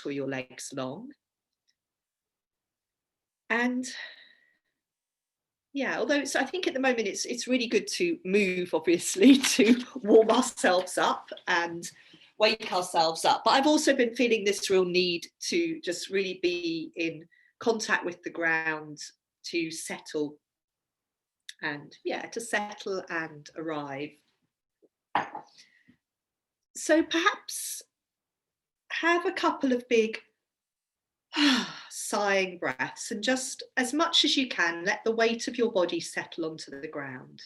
or your legs long. And yeah, although I think at the moment it's really good to move, obviously, to warm ourselves up and wake ourselves up. But I've also been feeling this real need to just really be in contact with the ground, to settle and arrive. So perhaps have a couple of big sighing breaths, and just as much as you can, let the weight of your body settle onto the ground.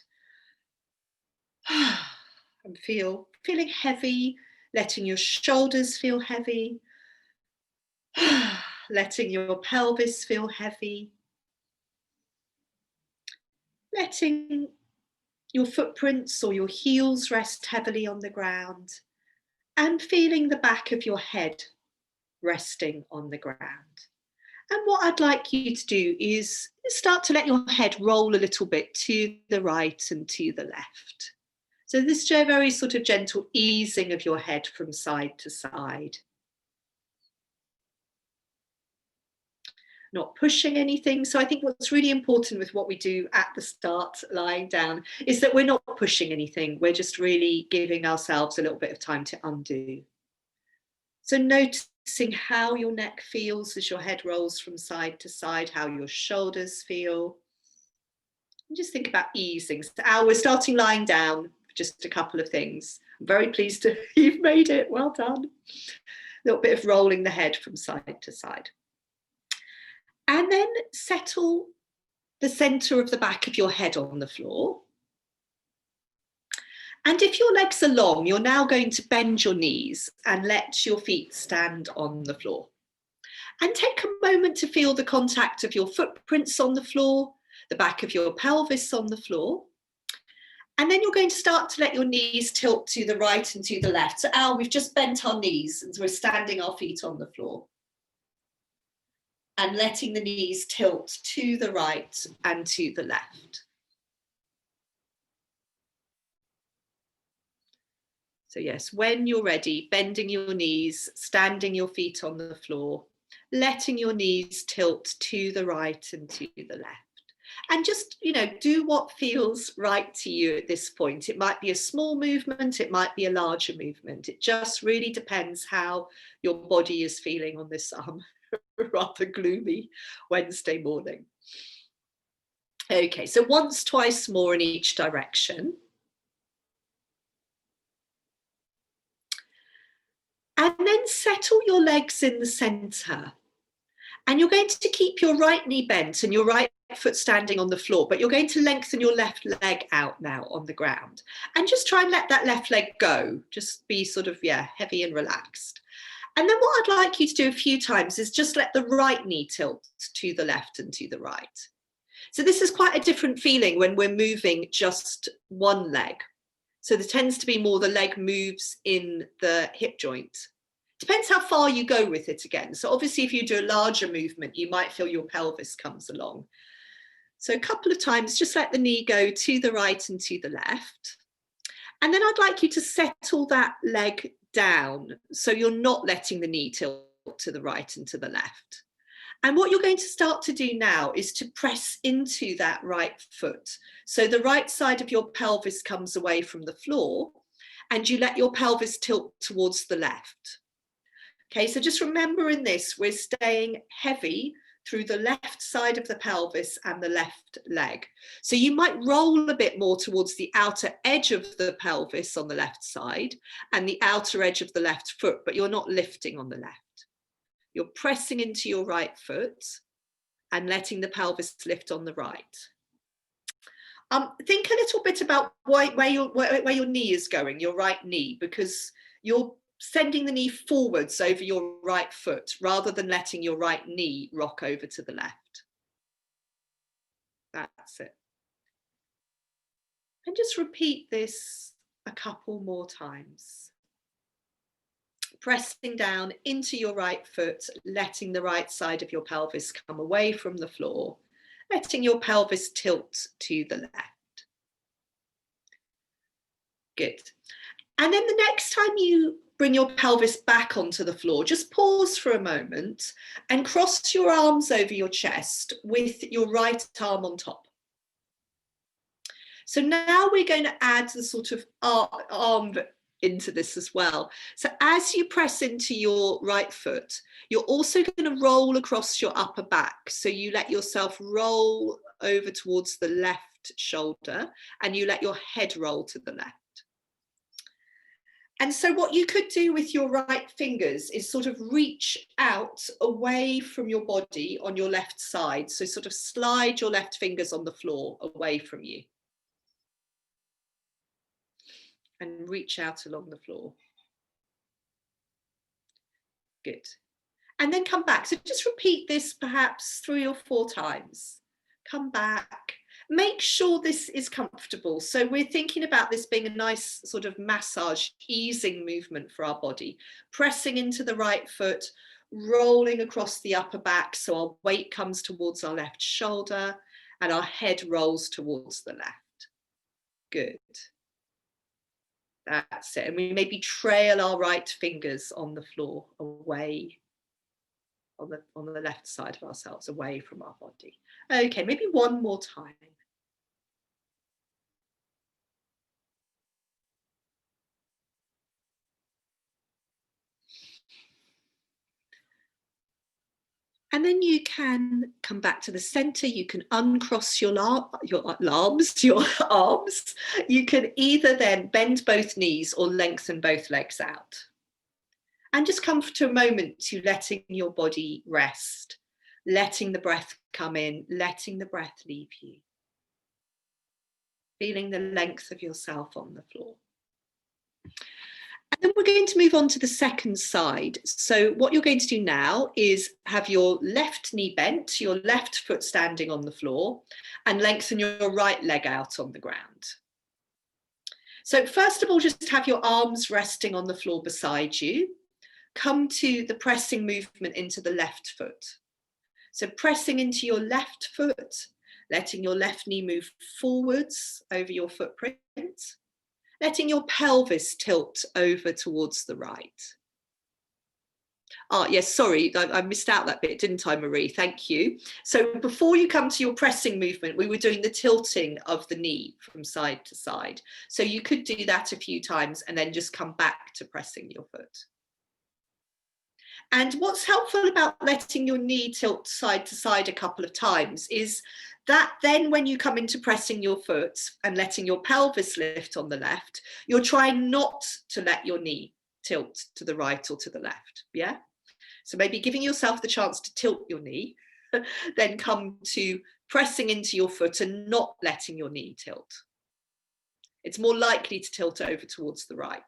And feeling heavy, letting your shoulders feel heavy, letting your pelvis feel heavy, letting your footprints or your heels rest heavily on the ground, and feeling the back of your head resting on the ground. And what I'd like you to do is start to let your head roll a little bit to the right and to the left. So this is a very sort of gentle easing of your head from side to side. Not pushing anything. So I think what's really important with what we do at the start, lying down, is that we're not pushing anything. We're just really giving ourselves a little bit of time to undo. So noticing how your neck feels as your head rolls from side to side, how your shoulders feel. And just think about easing. So we're starting lying down, just a couple of things. I'm very pleased you've made it, well done. A little bit of rolling the head from side to side. And then settle the center of the back of your head on the floor. And if your legs are long, you're now going to bend your knees and let your feet stand on the floor. And take a moment to feel the contact of your footprints on the floor, the back of your pelvis on the floor. And then you're going to start to let your knees tilt to the right and to the left. So we've just bent our knees and we're standing our feet on the floor. And letting the knees tilt to the right and to the left. So yes, when you're ready, bending your knees, standing your feet on the floor, letting your knees tilt to the right and to the left. And just, do what feels right to you at this point. It might be a small movement, it might be a larger movement. It just really depends how your body is feeling on this rather gloomy Wednesday morning. Okay, so once, twice more in each direction. And then settle your legs in the center. And you're going to keep your right knee bent and your right foot standing on the floor, but you're going to lengthen your left leg out now on the ground. And just try and let that left leg go. Just be sort of, heavy and relaxed. And then what I'd like you to do a few times is just let the right knee tilt to the left and to the right. So this is quite a different feeling when we're moving just one leg. So there tends to be more the leg moves in the hip joint. Depends how far you go with it again. So obviously if you do a larger movement, you might feel your pelvis comes along. So a couple of times, just let the knee go to the right and to the left. And then I'd like you to settle that leg down. So you're not letting the knee tilt to the right and to the left. And what you're going to start to do now is to press into that right foot. So the right side of your pelvis comes away from the floor and you let your pelvis tilt towards the left. Okay, so just remember in this, we're staying heavy through the left side of the pelvis and the left leg. So you might roll a bit more towards the outer edge of the pelvis on the left side and the outer edge of the left foot, but you're not lifting on the left. You're pressing into your right foot and letting the pelvis lift on the right. Think a little bit about where your knee is going, your right knee, because you're sending the knee forwards over your right foot rather than letting your right knee rock over to the left. That's it. And just repeat this a couple more times. Pressing down into your right foot, letting the right side of your pelvis come away from the floor, letting your pelvis tilt to the left. Good. And then the next time you bring your pelvis back onto the floor. Just pause for a moment and cross your arms over your chest with your right arm on top. So now we're going to add the sort of arm into this as well. So as you press into your right foot, you're also going to roll across your upper back. So you let yourself roll over towards the left shoulder and you let your head roll to the left. And so what you could do with your right fingers is sort of reach out away from your body on your left side. So sort of slide your left fingers on the floor away from you. And reach out along the floor. Good. And then come back. So just repeat this perhaps 3 or 4 times. Come back. Make sure this is comfortable. So we're thinking about this being a nice sort of massage, easing movement for our body. Pressing into the right foot, rolling across the upper back so our weight comes towards our left shoulder and our head rolls towards the left. Good. That's it. And we maybe trail our right fingers on the floor away on the left side of ourselves, away from our body. Okay, maybe one more time. And then you can come back to the center. You can uncross your arms. You can either then bend both knees or lengthen both legs out. And just come to a moment to letting your body rest, letting the breath come in, letting the breath leave you. Feeling the length of yourself on the floor. And then we're going to move on to the second side. So what you're going to do now is have your left knee bent, your left foot standing on the floor, and lengthen your right leg out on the ground. So first of all, just have your arms resting on the floor beside you. Come to the pressing movement into the left foot. So pressing into your left foot, letting your left knee move forwards over your footprint. Letting your pelvis tilt over towards the right. Yes, sorry, I missed out that bit, didn't I, Marie? Thank you. So before you come to your pressing movement, we were doing the tilting of the knee from side to side. So you could do that a few times and then just come back to pressing your foot. And what's helpful about letting your knee tilt side to side a couple of times is that then when you come into pressing your foot and letting your pelvis lift on the left, you're trying not to let your knee tilt to the right or to the left, yeah? So maybe giving yourself the chance to tilt your knee, then come to pressing into your foot and not letting your knee tilt. It's more likely to tilt over towards the right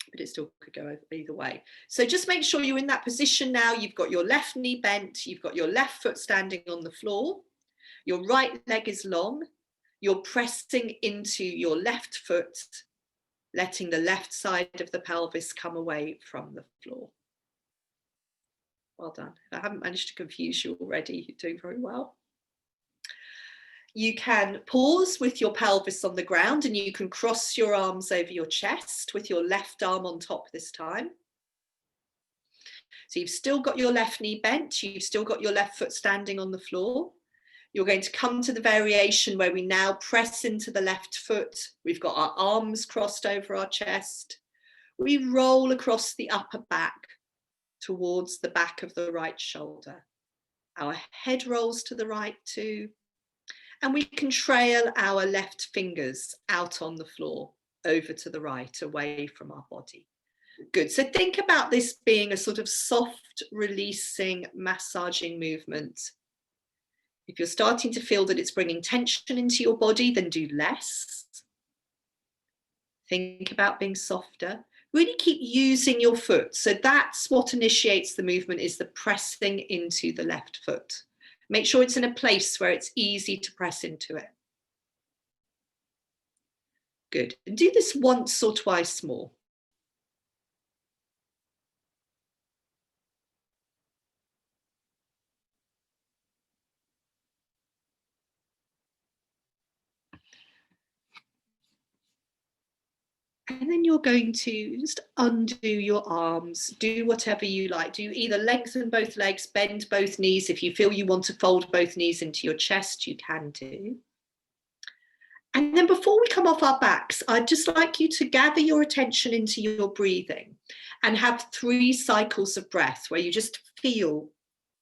but it still could go either way. So just make sure you're in that position now. You've got your left knee bent, you've got your left foot standing on the floor, your right leg is long, you're pressing into your left foot, letting the left side of the pelvis come away from the floor. Well done. I haven't managed to confuse you already. You're doing very well. You can pause with your pelvis on the ground and you can cross your arms over your chest with your left arm on top this time. So you've still got your left knee bent, you've still got your left foot standing on the floor. You're going to come to the variation where we now press into the left foot. We've got our arms crossed over our chest. We roll across the upper back towards the back of the right shoulder. Our head rolls to the right too. And we can trail our left fingers out on the floor, over to the right, away from our body. Good. So think about this being a sort of soft, releasing, massaging movement. If you're starting to feel that it's bringing tension into your body, then do less. Think about being softer. Really keep using your foot. So that's what initiates the movement, is the pressing into the left foot. Make sure it's in a place where it's easy to press into it. Good. And do this once or twice more. And then you're going to just undo your arms, do whatever you like. Do either lengthen both legs, bend both knees. If you feel you want to fold both knees into your chest, you can do. And then before we come off our backs, I'd just like you to gather your attention into your breathing and have 3 cycles of breath where you just feel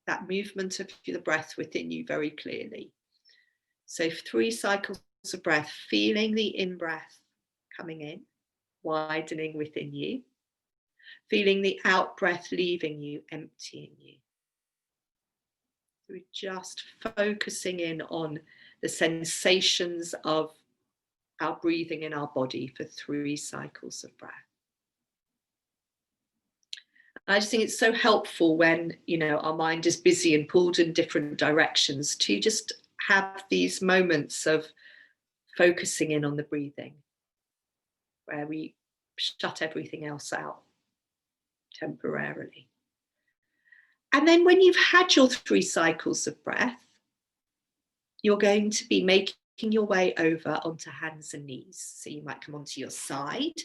that movement of the breath within you very clearly. So 3 cycles of breath, feeling the in-breath coming in, widening within you, feeling the out-breath leaving you, emptying you. We're just focusing in on the sensations of our breathing in our body for 3 cycles of breath. I just think it's so helpful when, you know, our mind is busy and pulled in different directions to just have these moments of focusing in on the breathing, where we shut everything else out temporarily. And then when you've had your 3 cycles of breath, you're going to be making your way over onto hands and knees. So you might come onto your side,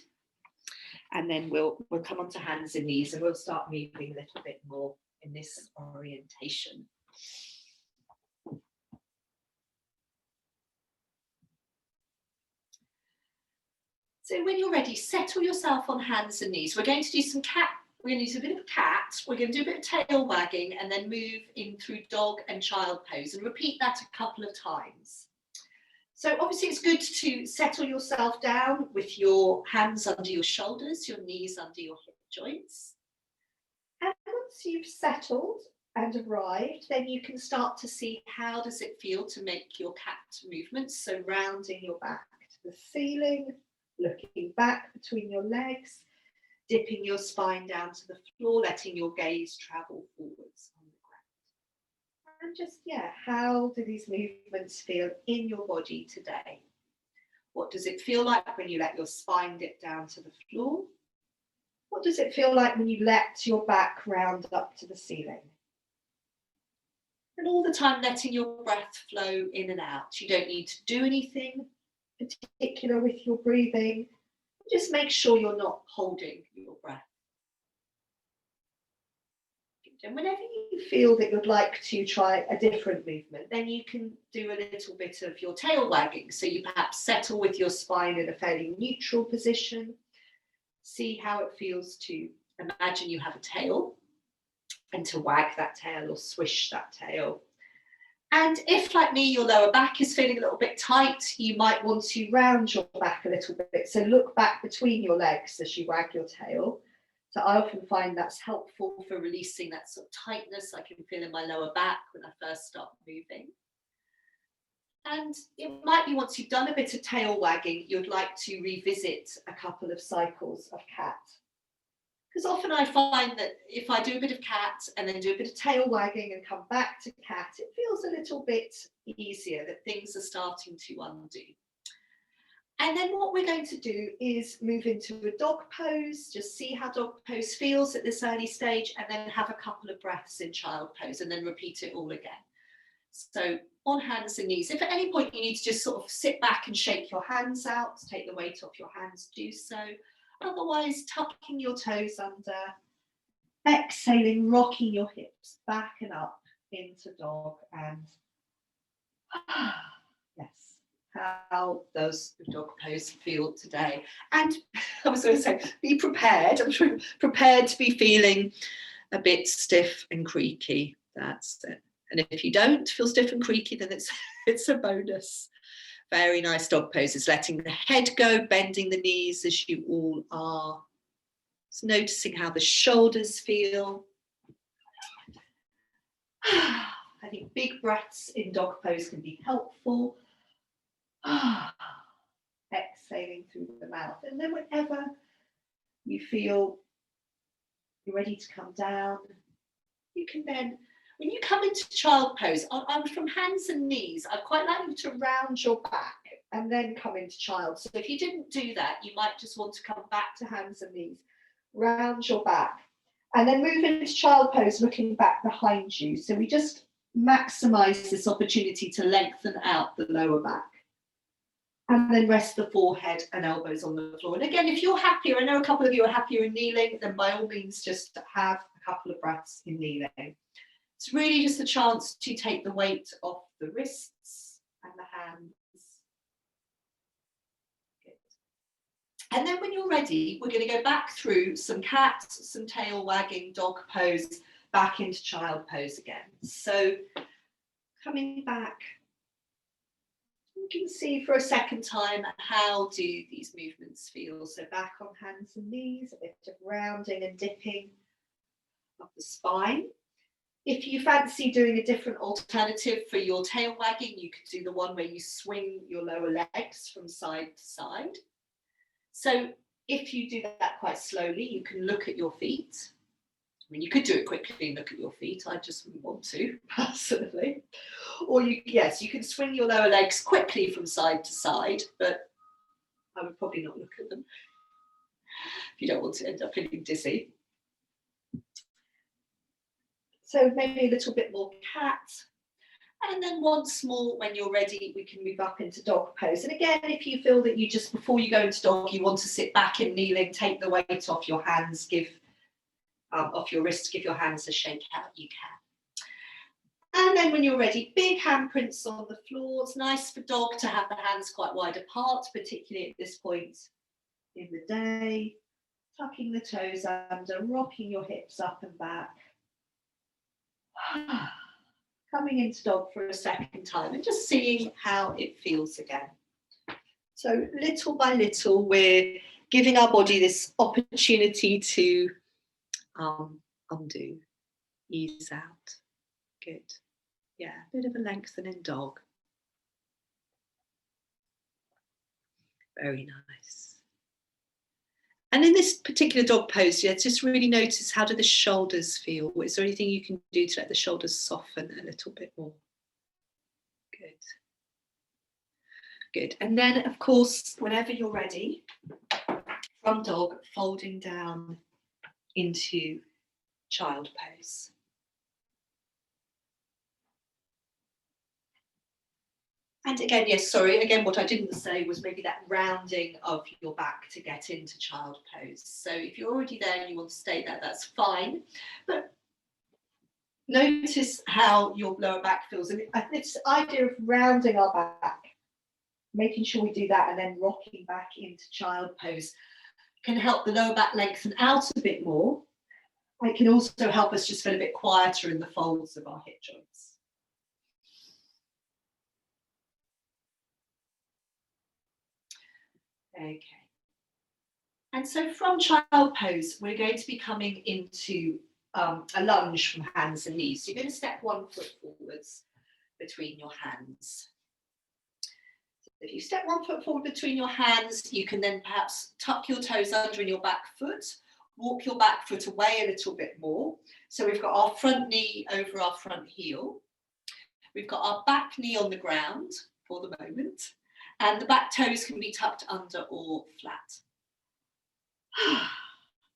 and then we'll come onto hands and knees, and we'll start moving a little bit more in this orientation. So when you're ready, settle yourself on hands and knees. We're going to do some cat. We're going to do a bit of cat. We're going to do a bit of tail wagging, and then move in through dog and child pose, and repeat that a couple of times. So obviously it's good to settle yourself down with your hands under your shoulders, your knees under your hip joints. And once you've settled and arrived, then you can start to see how does it feel to make your cat movements. So rounding your back to the ceiling, looking back between your legs, dipping your spine down to the floor, letting your gaze travel forwards on the ground. And just, how do these movements feel in your body today? What does it feel like when you let your spine dip down to the floor? What does it feel like when you let your back round up to the ceiling? And all the time letting your breath flow in and out. You don't need to do anything particular with your breathing. Just make sure you're not holding your breath. And whenever you feel that you'd like to try a different movement, then you can do a little bit of your tail wagging. So you perhaps settle with your spine in a fairly neutral position. See how it feels to imagine you have a tail and to wag that tail or swish that tail. And if, like me, your lower back is feeling a little bit tight, you might want to round your back a little bit. So look back between your legs as you wag your tail. So I often find that's helpful for releasing that sort of tightness I can feel in my lower back when I first start moving. And it might be once you've done a bit of tail wagging, you'd like to revisit a couple of cycles of cat. Because often I find that if I do a bit of cat and then do a bit of tail wagging and come back to cat, it feels a little bit easier, that things are starting to undo. And then what we're going to do is move into a dog pose, just see how dog pose feels at this early stage, and then have a couple of breaths in child pose and then repeat it all again. So on hands and knees. If at any point you need to just sort of sit back and shake your hands out, take the weight off your hands, do so. Otherwise, tucking your toes under, exhaling, rocking your hips back and up into dog, and yes. How does the dog pose feel today? And I was going to say, be prepared. I'm sure prepared to be feeling a bit stiff and creaky. That's it. And if you don't feel stiff and creaky, then it's a bonus. Very nice dog poses, letting the head go, bending the knees as you all are. Just noticing how the shoulders feel. I think big breaths in dog pose can be helpful. Exhaling through the mouth, and then whenever you feel you're ready to come down, you can then, when you come into child pose, on from hands and knees, I'd quite like you to round your back and then come into child. So if you didn't do that, you might just want to come back to hands and knees, round your back, and then move into child pose, looking back behind you. So we just maximize this opportunity to lengthen out the lower back. And then rest the forehead and elbows on the floor. And again, if you're happier, I know a couple of you are happier in kneeling, then by all means just have a couple of breaths in kneeling. It's really just a chance to take the weight off the wrists and the hands. Good. And then when you're ready, we're going to go back through some cat, some tail wagging, dog pose, back into child pose again. So coming back, you can see for a second time how do these movements feel. So back on hands and knees, a bit of rounding and dipping of the spine. If you fancy doing a different alternative for your tail wagging, you could do the one where you swing your lower legs from side to side. So if you do that quite slowly, you can look at your feet. I mean, you could do it quickly and look at your feet. I just wouldn't want to, personally. Or you can swing your lower legs quickly from side to side, but I would probably not look at them if you don't want to end up feeling dizzy. So maybe a little bit more cat. And then once more, when you're ready, we can move up into dog pose. And again, if you feel that you just, before you go into dog, you want to sit back in kneeling, take the weight off your hands, off your wrists, give your hands a shake out, you can. And then when you're ready, big handprints on the floor. It's nice for dog to have the hands quite wide apart, particularly at this point in the day. Tucking the toes under, rocking your hips up and back. Coming into dog for a second time and just seeing how it feels again. So little by little, we're giving our body this opportunity to undo, ease out. Good. Yeah, a bit of a lengthening dog. Very nice. And in this particular dog pose, just really notice, how do the shoulders feel? Is there anything you can do to let the shoulders soften a little bit more? Good. Good. And then, of course, whenever you're ready, from dog, folding down into child pose. And again, yes, sorry, again, what I didn't say was maybe that rounding of your back to get into child pose. So if you're already there and you want to stay there, that's fine. But notice how your lower back feels. And this idea of rounding our back, making sure we do that and then rocking back into child pose can help the lower back lengthen out a bit more. It can also help us just feel a bit quieter in the folds of our hip joints. Okay. And so from child pose, we're going to be coming into a lunge from hands and knees. So you're going to step 1 foot forwards between your hands. So if you step 1 foot forward between your hands, you can then perhaps tuck your toes under in your back foot, walk your back foot away a little bit more. So we've got our front knee over our front heel. We've got our back knee on the ground for the moment. And the back toes can be tucked under or flat.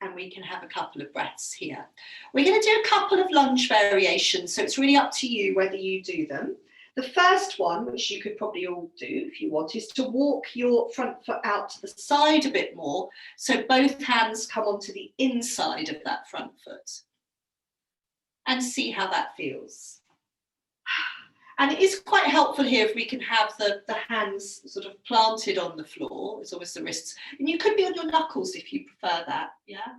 And we can have a couple of breaths here. We're going to do a couple of lunge variations, so it's really up to you whether you do them. The first one, which you could probably all do if you want, is to walk your front foot out to the side a bit more, so both hands come onto the inside of that front foot. And see how that feels. And it is quite helpful here if we can have the hands sort of planted on the floor. It's always the wrists. And you could be on your knuckles if you prefer that, yeah?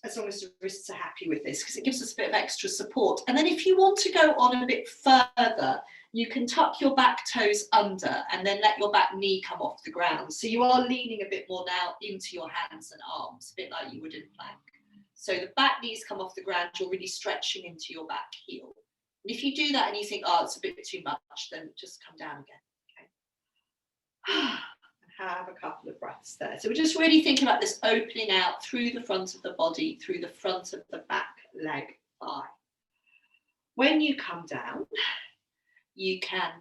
As long as the wrists are happy with this, because it gives us a bit of extra support. And then if you want to go on a bit further, you can tuck your back toes under and then let your back knee come off the ground. So you are leaning a bit more now into your hands and arms, a bit like you would in plank. So the back knees come off the ground, you're really stretching into your back heel. And if you do that and you think, oh, it's a bit too much, then just come down again. Okay. And have a couple of breaths there. So we're just really thinking about this opening out through the front of the body, through the front of the back leg thigh. When you come down, you can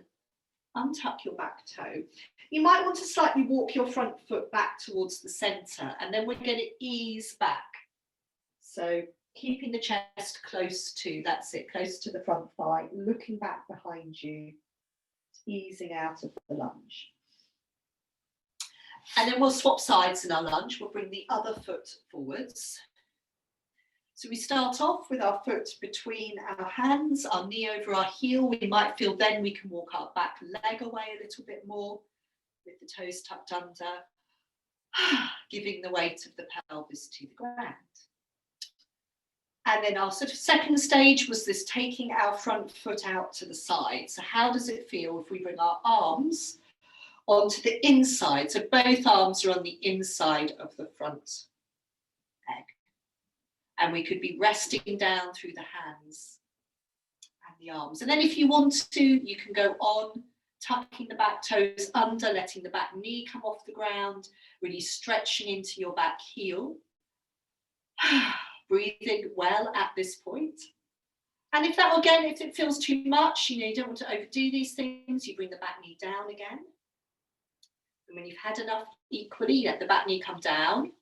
untuck your back toe. You might want to slightly walk your front foot back towards the center, and then we're going to ease back. So keeping the chest close to, that's it, close to the front thigh, looking back behind you, easing out of the lunge. And then we'll swap sides in our lunge. We'll bring the other foot forwards. So we start off with our foot between our hands, our knee over our heel. We might feel then we can walk our back leg away a little bit more with the toes tucked under, giving the weight of the pelvis to the ground. And then our sort of second stage was this taking our front foot out to the side. So how does it feel if we bring our arms onto the inside? So both arms are on the inside of the front leg. And we could be resting down through the hands and the arms. And then if you want to, you can go on, tucking the back toes under, letting the back knee come off the ground, really stretching into your back heel. Breathing well at this point. And if that, again, if it feels too much, you don't want to overdo these things, you bring the back knee down again. And when you've had enough equally, let the back knee come down.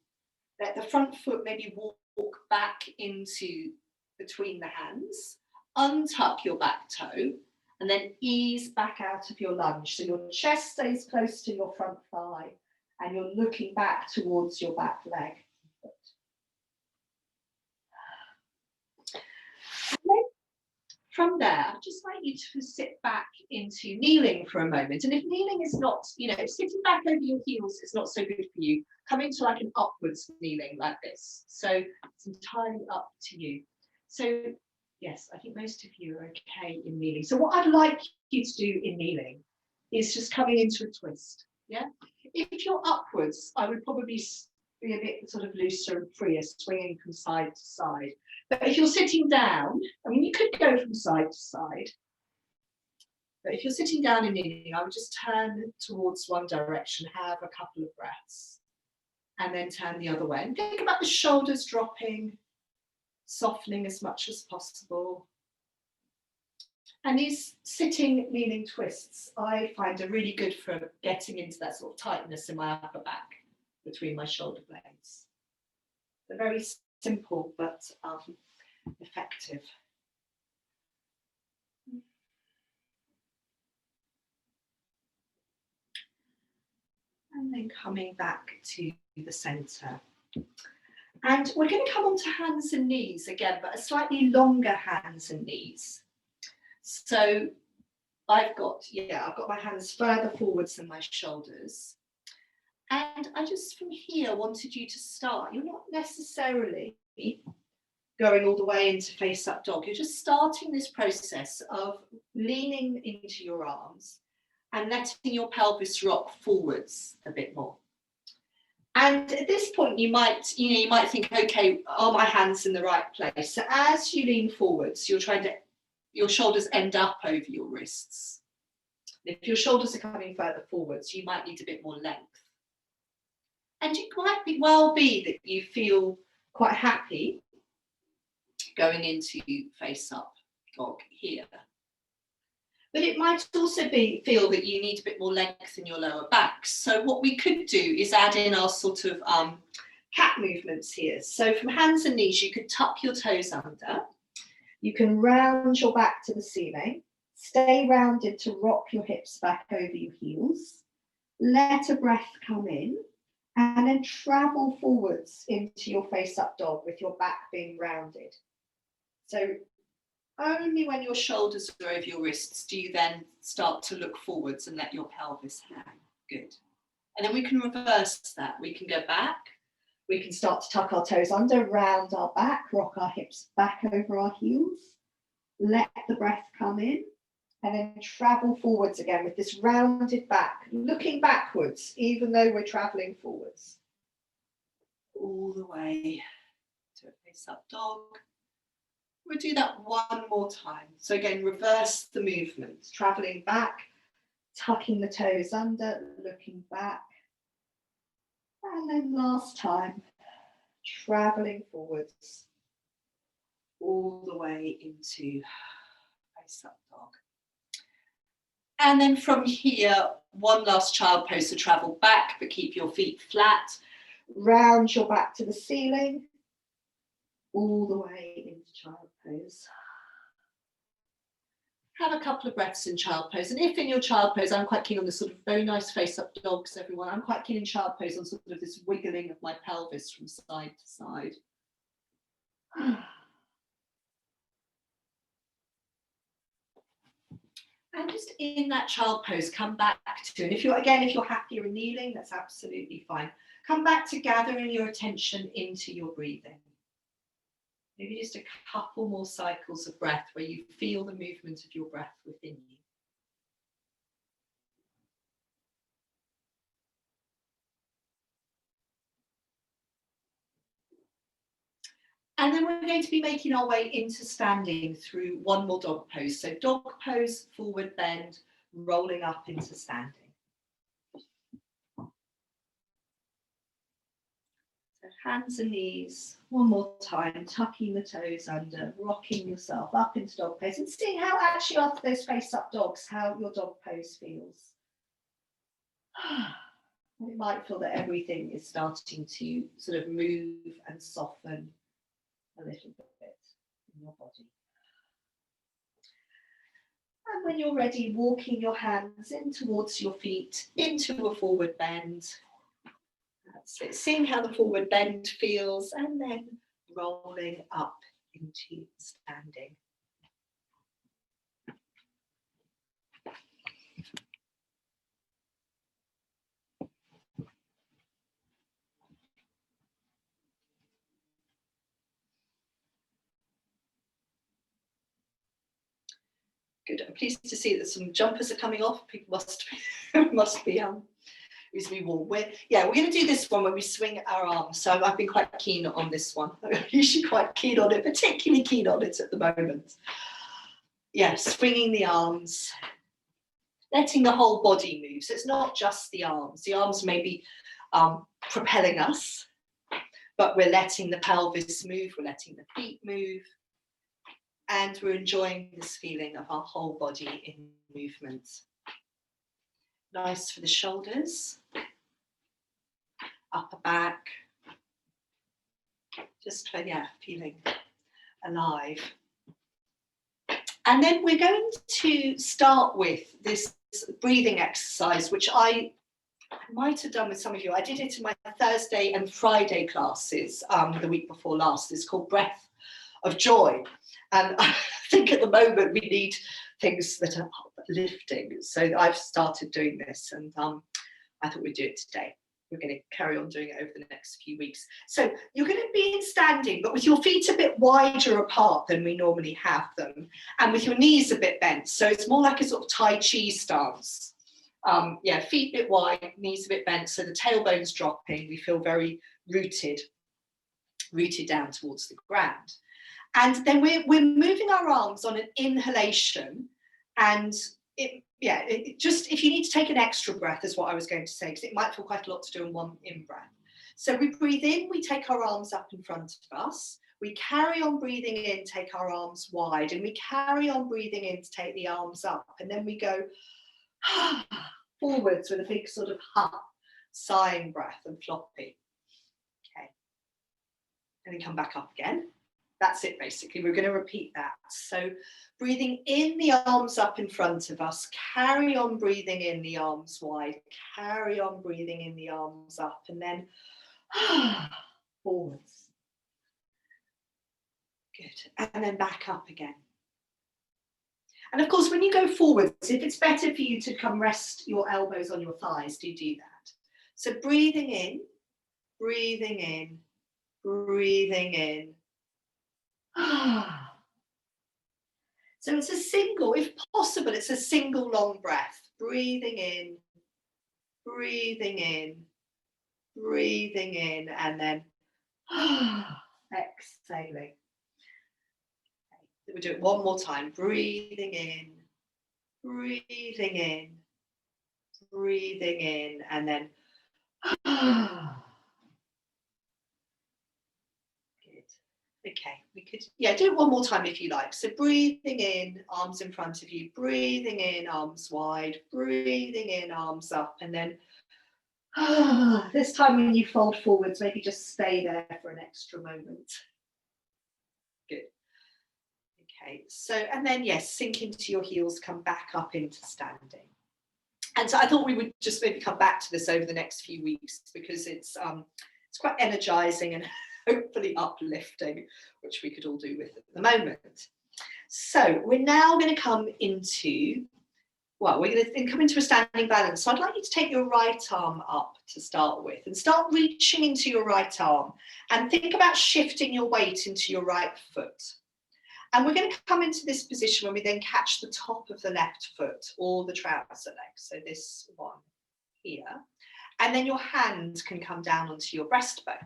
Let the front foot maybe walk back into between the hands. Untuck your back toe and then ease back out of your lunge. So your chest stays close to your front thigh and you're looking back towards your back leg. From there, I'd just like you to sit back into kneeling for a moment. And if kneeling is not, if sitting back over your heels is not so good for you, come into like an upwards kneeling like this. So it's entirely up to you. So yes, I think most of you are okay in kneeling. So what I'd like you to do in kneeling is just coming into a twist. Yeah. If you're upwards, I would probably be a bit sort of looser and freer, swinging from side to side. But if you're sitting down, I mean, you could go from side to side. But if you're sitting down in kneeling, I would just turn towards one direction, have a couple of breaths, and then turn the other way. And think about the shoulders dropping, softening as much as possible. And these sitting, kneeling twists, I find are really good for getting into that sort of tightness in my upper back between my shoulder blades. They're very simple but effective. And then coming back to the centre. And we're going to come on to hands and knees again, but a slightly longer hands and knees. So I've got my hands further forwards than my shoulders. And I just from here wanted you to start. You're not necessarily going all the way into face up dog. You're just starting this process of leaning into your arms and letting your pelvis rock forwards a bit more. And at this point, you might think, okay, are my hands in the right place? So as you lean forwards, your shoulders end up over your wrists. If your shoulders are coming further forwards, you might need a bit more length. And it might well be that you feel quite happy going into face up dog here. But it might also feel that you need a bit more length in your lower back. So what we could do is add in our sort of cat movements here. So from hands and knees, you could tuck your toes under. You can round your back to the ceiling. Stay rounded to rock your hips back over your heels. Let a breath come in. And then travel forwards into your face up dog with your back being rounded. So only when your shoulders are over your wrists do you then start to look forwards and let your pelvis hang. Good. And then we can reverse that. We can go back. We can start to tuck our toes under, round our back, rock our hips back over our heels. Let the breath come in. And then travel forwards again with this rounded back, looking backwards, even though we're traveling forwards. All the way to a face up dog. We'll do that one more time. So again, reverse the movement, traveling back, tucking the toes under, looking back. And then last time, traveling forwards, all the way into face up dog. And then from here, one last child pose, so travel back, but keep your feet flat. Round your back to the ceiling, all the way into child pose. Have a couple of breaths in child pose. And if in your child pose, I'm quite keen on this sort of very nice face up dogs, everyone. I'm quite keen in child pose on sort of this wiggling of my pelvis from side to side. And just in that child pose, come back to, and if you're happier in kneeling, that's absolutely fine. Come back to gathering your attention into your breathing. Maybe just a couple more cycles of breath where you feel the movement of your breath within you. And then we're going to be making our way into standing through one more dog pose. So dog pose, forward bend, rolling up into standing. So hands and knees, one more time, tucking the toes under, rocking yourself up into dog pose and seeing how actually after those face up dogs, how your dog pose feels. It might feel that everything is starting to sort of move and soften a little bit in your body. And when you're ready, walking your hands in towards your feet, into a forward bend. That's it. Seeing how the forward bend feels, and then rolling up into standing. Good. I'm pleased to see that some jumpers are coming off. People must be reasonably warm. We're going to do this one when we swing our arms. So I've been quite keen on this one. I'm usually quite keen on it, particularly keen on it at the moment. Yeah, swinging the arms, letting the whole body move. So it's not just the arms. The arms may be propelling us, but we're letting the pelvis move, we're letting the feet move. And we're enjoying this feeling of our whole body in movement. Nice for the shoulders, upper back, just feeling alive. And then we're going to start with this breathing exercise, which I might have done with some of you. I did it in my Thursday and Friday classes the week before last. It's called Breath of Joy. And I think at the moment we need things that are uplifting. So I've started doing this, and I thought we'd do it today. We're going to carry on doing it over the next few weeks. So you're going to be in standing, but with your feet a bit wider apart than we normally have them, and with your knees a bit bent. So it's more like a sort of Tai Chi stance. Feet a bit wide, knees a bit bent, so the tailbone's dropping. We feel very rooted down towards the ground. And then we're moving our arms on an inhalation, and just if you need to take an extra breath is what I was going to say, because it might feel quite a lot to do in one in-breath. So we breathe in, we take our arms up in front of us, we carry on breathing in, take our arms wide, and we carry on breathing in to take the arms up, and then we go forwards with a big sort of sighing breath and floppy. Okay, and then come back up again. That's it, basically. We're going to repeat that. So breathing in, the arms up in front of us, carry on breathing in, the arms wide, carry on breathing in, the arms up, and then forwards. Good. And then back up again. And of course, when you go forwards, if it's better for you to come rest your elbows on your thighs, do that. So breathing in, breathing in, breathing in. So it's a single, if possible, it's a single long breath. Breathing in, breathing in, breathing in, and then exhaling. Okay. We'll do it one more time. Breathing in, breathing in, breathing in, and then okay, we could, do it one more time if you like. So breathing in, arms in front of you, breathing in, arms wide, breathing in, arms up, and then this time when you fold forwards, maybe just stay there for an extra moment. Good. Okay, so, and then yes, sink into your heels, come back up into standing. And so I thought we would just maybe come back to this over the next few weeks, because it's quite energizing and hopefully uplifting, which we could all do with at the moment. So we're now going to come into, well, we're going to come into a standing balance. So I'd like you to take your right arm up to start with and start reaching into your right arm and think about shifting your weight into your right foot. And we're going to come into this position when we then catch the top of the left foot or the trouser leg. So this one here. And then your hand can come down onto your breastbone.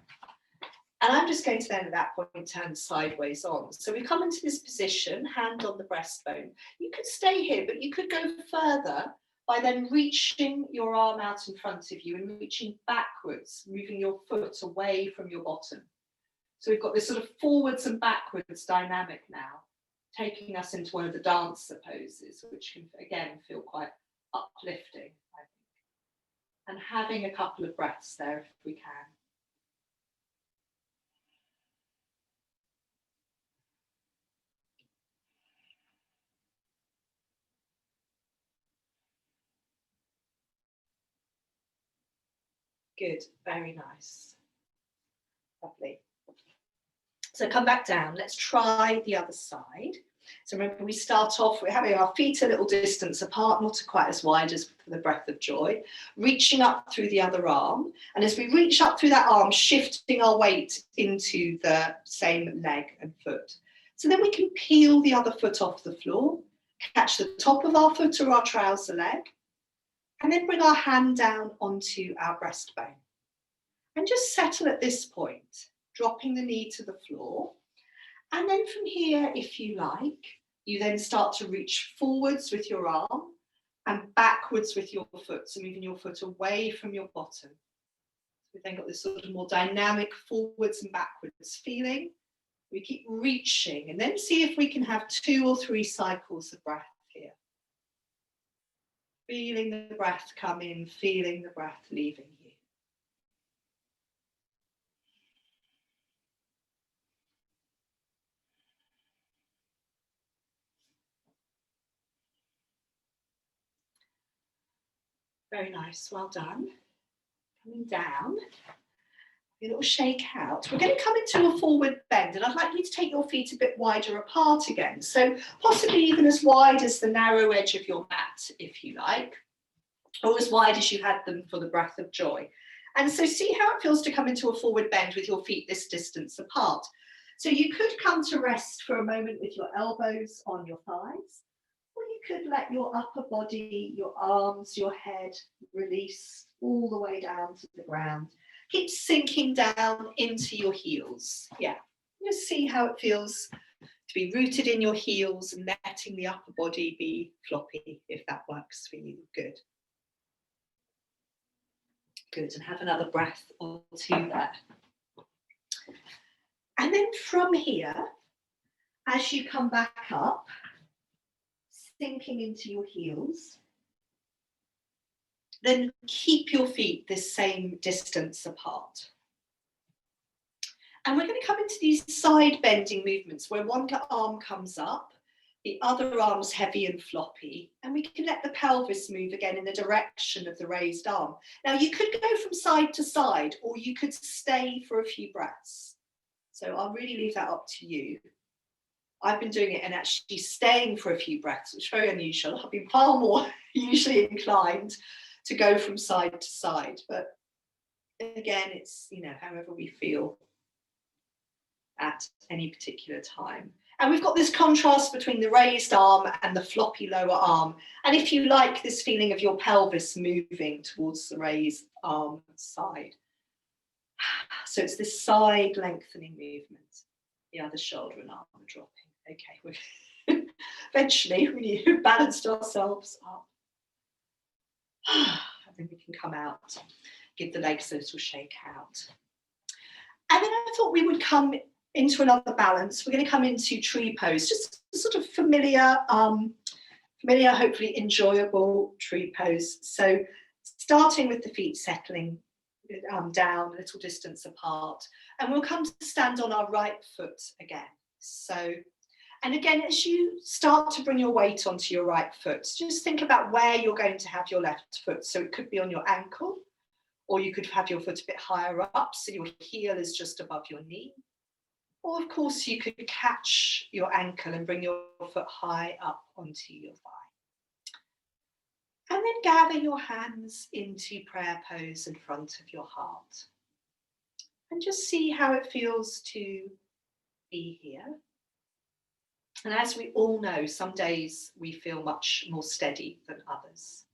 And I'm just going to then at that point turn sideways on. So we come into this position, hand on the breastbone. You could stay here, but you could go further by then reaching your arm out in front of you and reaching backwards, moving your foot away from your bottom. So we've got this sort of forwards and backwards dynamic now, taking us into one of the dancer poses, which can again feel quite uplifting, I think. And having a couple of breaths there if we can. Good, very nice. Lovely. So come back down, let's try the other side. So remember, we start off, we're having our feet a little distance apart, not quite as wide as for the breath of joy, reaching up through the other arm. And as we reach up through that arm, shifting our weight into the same leg and foot. So then we can peel the other foot off the floor, catch the top of our foot or our trouser leg, and then bring our hand down onto our breastbone. And just settle at this point, dropping the knee to the floor. And then from here, if you like, you then start to reach forwards with your arm and backwards with your foot, so moving your foot away from your bottom. We've then got this sort of more dynamic forwards and backwards feeling. We keep reaching and then see if we can have 2 or 3 cycles of breath here. Feeling the breath come in, feeling the breath leaving you. Very nice, well done. Coming down, a little shake out. We're going to come into a forward bend, and I'd like you to take your feet a bit wider apart again. So possibly even as wide as the narrow edge of your mat, if you like, or as wide as you had them for the breath of joy. And so see how it feels to come into a forward bend with your feet this distance apart. So you could come to rest for a moment with your elbows on your thighs, or you could let your upper body, your arms, your head release all the way down to the ground. Keep sinking down into your heels. Yeah, just see how it feels to be rooted in your heels and letting the upper body be floppy, if that works for you. Good. Good, and have another breath or 2 there. And then from here, as you come back up, sinking into your heels, then keep your feet this same distance apart. And we're going to come into these side bending movements where one arm comes up, the other arm's heavy and floppy, and we can let the pelvis move again in the direction of the raised arm. Now you could go from side to side, or you could stay for a few breaths. So I'll really leave that up to you. I've been doing it and actually staying for a few breaths, which is very unusual. I've been far more usually inclined to go from side to side, but again, it's, you know, however we feel at any particular time. And we've got this contrast between the raised arm and the floppy lower arm. And if you like, this feeling of your pelvis moving towards the raised arm side. So it's this side lengthening movement. The other shoulder and arm are dropping. Okay, we're eventually we balanced ourselves up. And then we can come out, give the legs a little shake out. And then I thought we would come into another balance. We're going to come into tree pose, just sort of familiar, hopefully enjoyable tree pose. So starting with the feet settling down a little distance apart, and we'll come to stand on our right foot again. So, And again, as you start to bring your weight onto your right foot, just think about where you're going to have your left foot. So it could be on your ankle, or you could have your foot a bit higher up, so your heel is just above your knee. Or of course, you could catch your ankle and bring your foot high up onto your thigh. And then gather your hands into prayer pose in front of your heart. And just see how it feels to be here. And as we all know, some days we feel much more steady than others.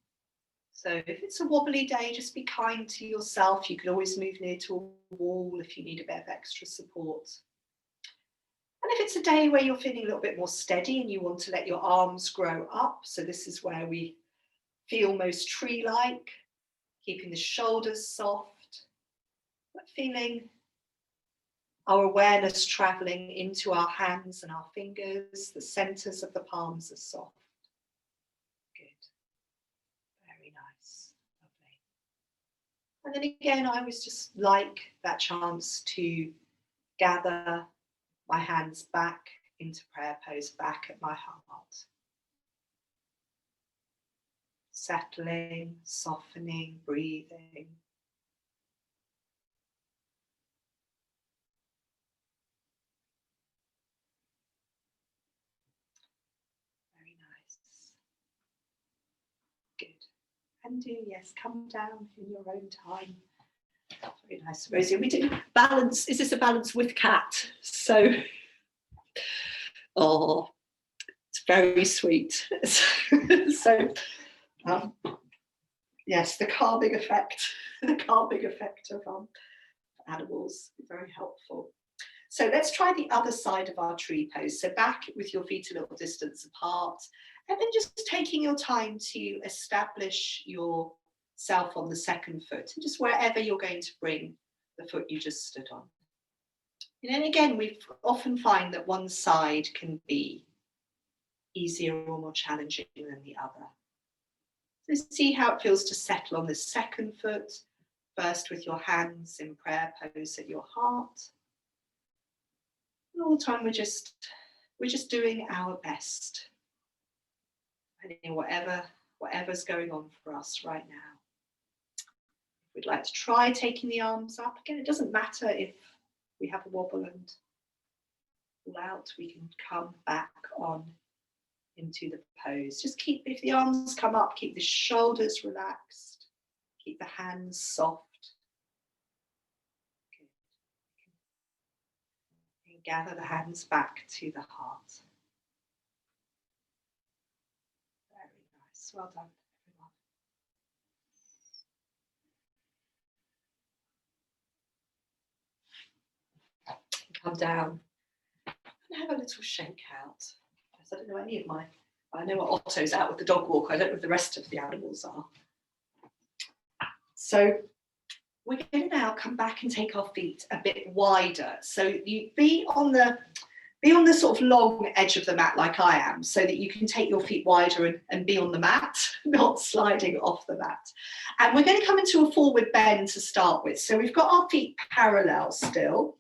So if it's a wobbly day, just be kind to yourself. You can always move near to a wall if you need a bit of extra support. And if it's a day where you're feeling a little bit more steady and you want to let your arms grow up, so this is where we feel most tree-like, keeping the shoulders soft, but feeling our awareness traveling into our hands and our fingers, the centers of the palms are soft. Good. Very nice. Lovely. And then again, I always just like that chance to gather my hands back into prayer pose, back at my heart. Settling, softening, breathing. Very nice. Good. And do, yes, come down in your own time. Very nice, Rosie. We do balance. Is this a balance with cat? So, oh, it's very sweet. So, yes, the calming effect of animals, very helpful. So let's try the other side of our tree pose. So back with your feet a little distance apart, and then just taking your time to establish yourself on the second foot, and just wherever you're going to bring the foot you just stood on. And then again, we often find that one side can be easier or more challenging than the other. So see how it feels to settle on the second foot, first with your hands in prayer pose at your heart. And all the time we're just doing our best. And whatever's going on for us right now. We'd like to try taking the arms up. Again, it doesn't matter if we have a wobble and pull out, we can come back on into the pose. Just keep, if the arms come up, keep the shoulders relaxed, keep the hands soft. Good. And gather the hands back to the heart. Very nice. Well done, everyone. Come down and have a little shake out. I don't know any of I know Otto's out with the dog walk. I don't know if the rest of the animals are. So we're going to now come back and take our feet a bit wider. So you be on the sort of long edge of the mat like I am, so that you can take your feet wider and be on the mat, not sliding off the mat. And we're going to come into a forward bend to start with. So we've got our feet parallel still.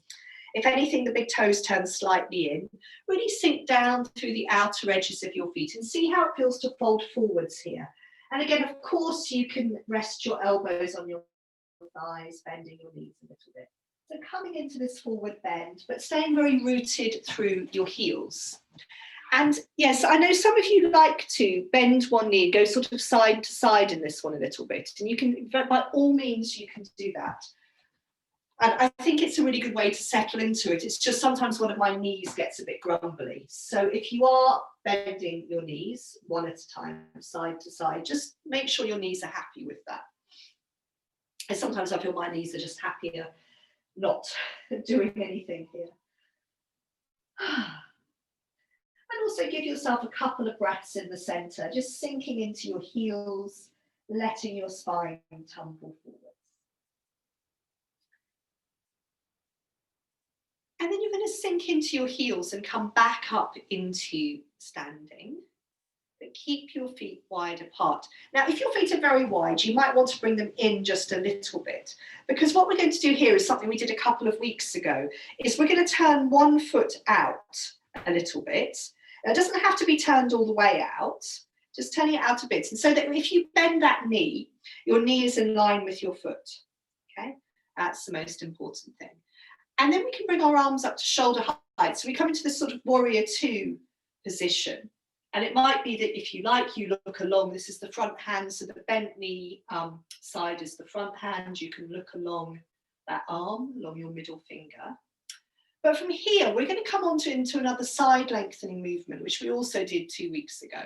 If anything, the big toes turn slightly in. Really sink down through the outer edges of your feet and see how it feels to fold forwards here. And again, of course, you can rest your elbows on your thighs, bending your knees a little bit. So coming into this forward bend, but staying very rooted through your heels. And yes, I know some of you like to bend one knee and go sort of side to side in this one a little bit. And you can, by all means, you can do that. And I think it's a really good way to settle into it. It's just sometimes one of my knees gets a bit grumbly. So if you are bending your knees one at a time, side to side, just make sure your knees are happy with that. And sometimes I feel my knees are just happier not doing anything here. And also give yourself a couple of breaths in the center, just sinking into your heels, letting your spine tumble forward. And then you're going to sink into your heels and come back up into standing, but keep your feet wide apart. Now, if your feet are very wide, you might want to bring them in just a little bit, because what we're going to do here is something we did a couple of weeks ago, is we're going to turn one foot out a little bit, Now, it doesn't have to be turned all the way out, just turning it out a bit. And so that if you bend that knee, your knee is in line with your foot, okay? That's the most important thing. And then we can bring our arms up to shoulder height. So we come into this sort of warrior two position. And it might be that if you like, you look along, this is the front hand, so the bent knee side is the front hand. You can look along that arm, along your middle finger. But from here, we're going to come on into another side lengthening movement, which we also did 2 weeks ago.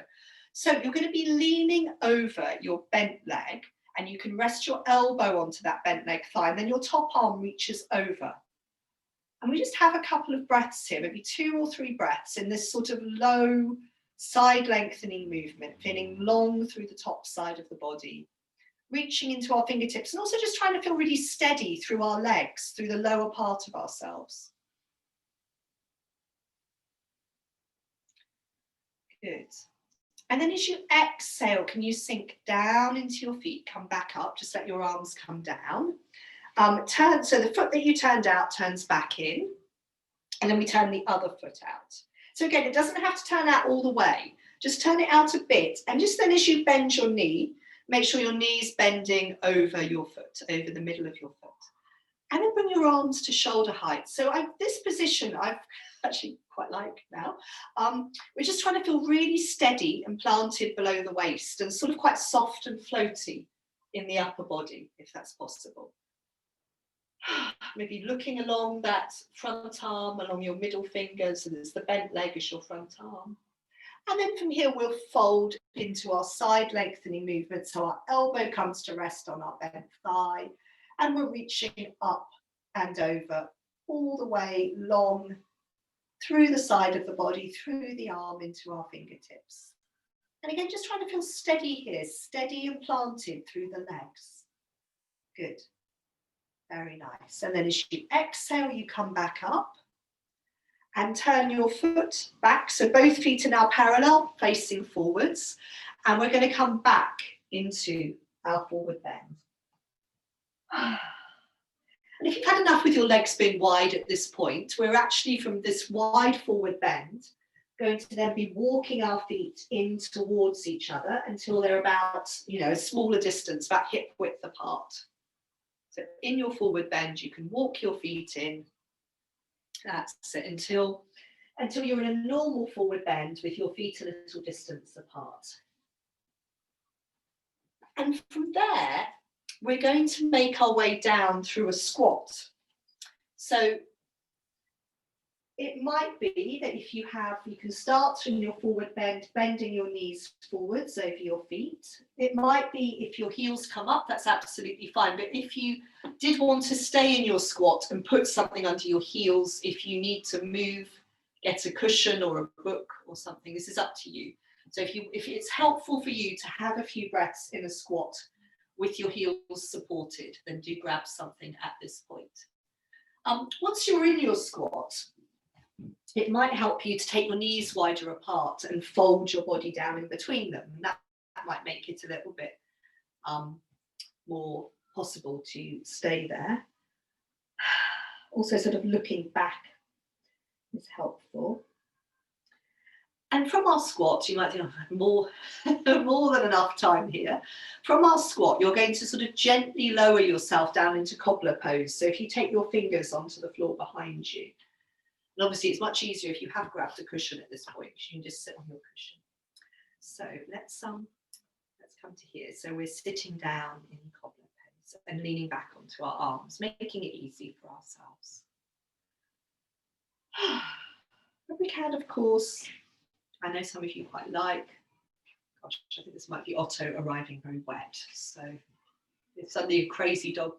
So you're going to be leaning over your bent leg, and you can rest your elbow onto that bent leg thigh, and then your top arm reaches over. And we just have a couple of breaths here, maybe 2 or 3 breaths in this sort of low side lengthening movement, feeling long through the top side of the body, reaching into our fingertips, and also just trying to feel really steady through our legs, through the lower part of ourselves. Good. And then as you exhale, can you sink down into your feet, come back up, just let your arms come down. So the foot that you turned out turns back in, and then we turn the other foot out. So again, it doesn't have to turn out all the way, just turn it out a bit. And just then as you bend your knee, make sure your knee's bending over your foot, over the middle of your foot. And then bring your arms to shoulder height. So this position I've actually quite like now. We're just trying to feel really steady and planted below the waist and sort of quite soft and floaty in the upper body, if that's possible. Maybe looking along that front arm, along your middle finger, so there's the bent leg as your front arm. And then from here, we'll fold into our side lengthening movement. So our elbow comes to rest on our bent thigh, and we're reaching up and over all the way long through the side of the body, through the arm into our fingertips. And again, just trying to feel steady here, steady and planted through the legs. Good. Very nice. And then as you exhale, you come back up and turn your foot back. So both feet are now parallel, facing forwards. And we're going to come back into our forward bend. And if you've had enough with your legs being wide at this point, we're actually from this wide forward bend going to then be walking our feet in towards each other until they're about, a smaller distance, about hip width apart. So in your forward bend, you can walk your feet in. That's it, until you're in a normal forward bend with your feet a little distance apart. And from there, we're going to make our way down through a squat. So it might be that if you can start from your forward bend, bending your knees forwards over your feet. It might be if your heels come up, that's absolutely fine. But if you did want to stay in your squat and put something under your heels, if you need to move, get a cushion or a book or something, this is up to you. So if it's helpful for you to have a few breaths in a squat with your heels supported, then do grab something at this point. Once you're in your squat, it might help you to take your knees wider apart and fold your body down in between them. And that might make it a little bit more possible to stay there. Also, sort of looking back is helpful. And from our squat, you might think, more than enough time here. From our squat, you're going to sort of gently lower yourself down into cobbler pose. So if you take your fingers onto the floor behind you, and obviously it's much easier if you have grabbed a cushion at this point, because you can just sit on your cushion. So let's come to here. So we're sitting down in cobbler pose and leaning back onto our arms, making it easy for ourselves. But we can, of course, I know some of you quite like, gosh, I think this might be Otto arriving very wet. So if suddenly a crazy dog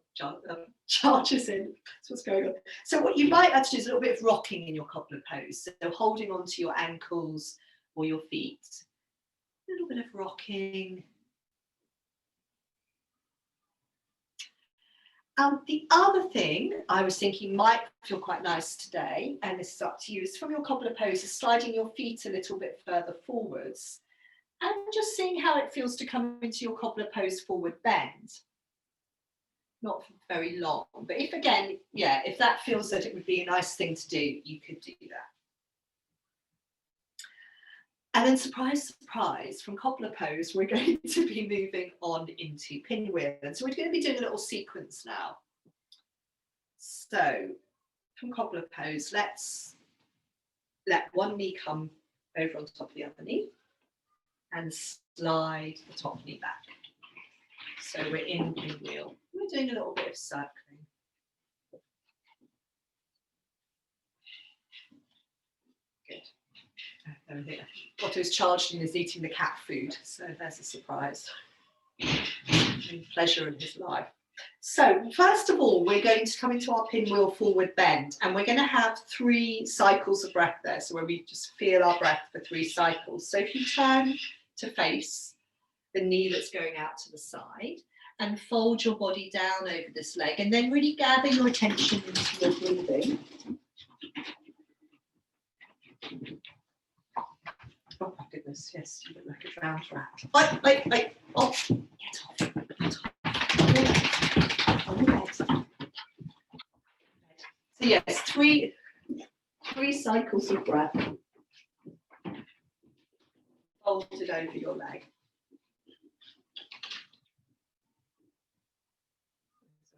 charges in, that's what's going on. So what you might have to do is a little bit of rocking in your cobbler pose. So holding onto your ankles or your feet, a little bit of rocking. The other thing I was thinking might feel quite nice today, and this is up to you, is from your cobbler pose, is sliding your feet a little bit further forwards and just seeing how it feels to come into your cobbler pose forward bend. Not very long, but if that feels that it would be a nice thing to do, you could do that. And then surprise, surprise, from cobbler pose, we're going to be moving on into pinwheel. And so we're going to be doing a little sequence now. So from cobbler pose, let's let one knee come over on top of the other knee and slide the top knee back. So we're in pinwheel. We're doing a little bit of circling. Good. Otto is charged and is eating the cat food, so there's a surprise. And pleasure in his life. So first of all, we're going to come into our pinwheel forward bend, and we're going to have 3 cycles of breath there. So where we just feel our breath for 3 cycles. So if you turn to face the knee that's going out to the side and fold your body down over this leg, and then really gather your attention into your breathing. Oh my goodness, yes, you look like a drowned rat. Wait, off, get off. On your bed. So yes, three cycles of breath. Folded over your leg.